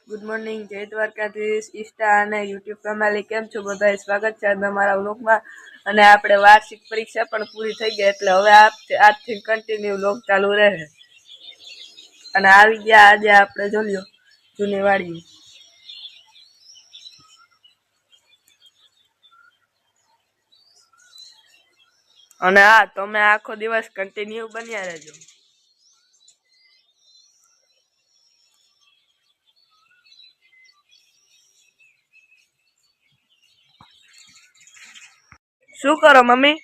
Good morning, જય Dwarkadhish, Insta અને YouTube family. કેમ છો બધા? સ્વાગત છે તમારા વ્લોગમાં. અને આપણે વાર્ષિક પરીક્ષા પણ પૂરી થઈ ગઈ, એટલે હવે આજથી કન્ટિન્યુ વ્લોગ ચાલુ રહે. અને આવી ગયા આજે આપણે જોલ્યો જૂની વાડી. અને હા, તમે આખો દિવસ કન્ટિન્યુ બન્યા રહેજો. શું કરો મમ્મી?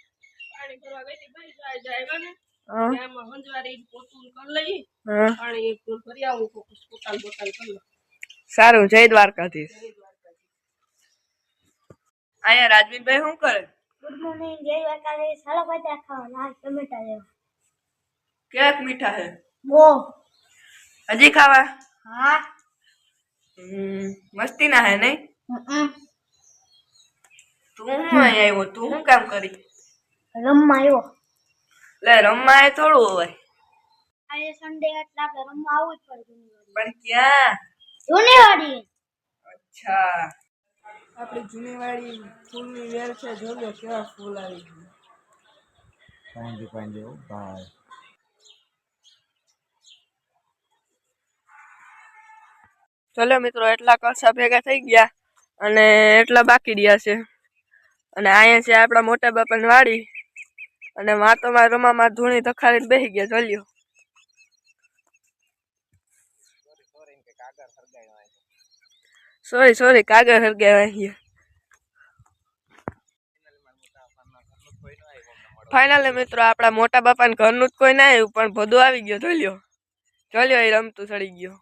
સારું, જય દ્વારકાધીશ. અહીંયા રાજવીરભાઈ શું કરે? ગુડ મોર્નિંગ, જય દ્વારકાધીશ. હાલો બધા ખાવા લાલ ટમેટા લેવા. કેક મીઠા છે? બો. હજી ખાવા? હા. મસ્તી ના હે નહીં? તું હું અહીંયા આવ્યો? તું શું કામ કરી? રમવા આવ્યો. લે, રમવા એ થોડું હોય. આજે સન્ડે એટલે આપણે રમવા આવવું જ પડે. પણ ક્યાં? જૂની વાડી. અચ્છા, આપણી જૂની વાડી ફૂલની વેલ છે. જોજો કેવા ફૂલ આવી ગયા. ચલો મિત્રો, એટલા કળસા ભેગા થઈ ગયા અને એટલા બાકી રહ્યા છે. અને અહીંયા છે આપણા મોટા બાપાની વાડી. અને વાતોમાં રમામાં ધૂણી તખાડીને બેસી ગયા. ચાલ્યો સોરી કાગળ હરગાવ્યા અહીંયા. ફાઇનલી મિત્રો, આપણા મોટા બાપાને ઘરનું જ કોઈ ના આવ્યું, પણ બધું આવી ગયો. ચાલ્યો એ રમતું ચડી ગયો.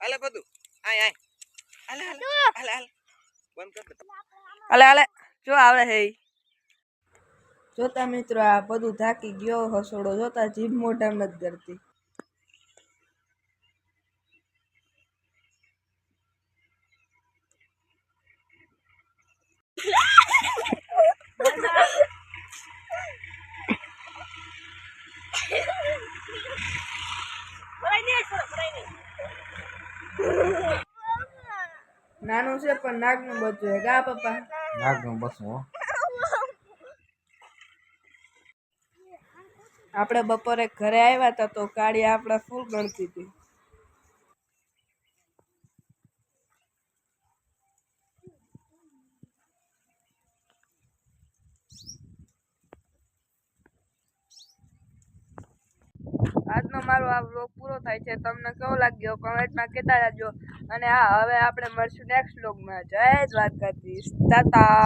હાલે બધું હાલે જો આવે હે. જોતા મિત્રો, આ બધું થાકી ગયો. હસોડો જોતા જીભ મોઢા નથી કરતી. નાનું છે પણ નાગનું બચ્ચું છે. ગા પપ્પા નાગનું બચ્ચું. આપણે બપોરે ઘરે આવ્યા હતા તો કાળી આપણા ફૂલ ગણતી હતી. આજનો મારો આ વ્લોગ પૂરો થાય છે. તમને કેવો લાગ્યો કોમેન્ટમાં કહેતા રહેજો. અને હા, હવે આપણે મળશું નેક્સ્ટ વ્લોગમાં. જય દ્વારકાધીશ. ટાટા.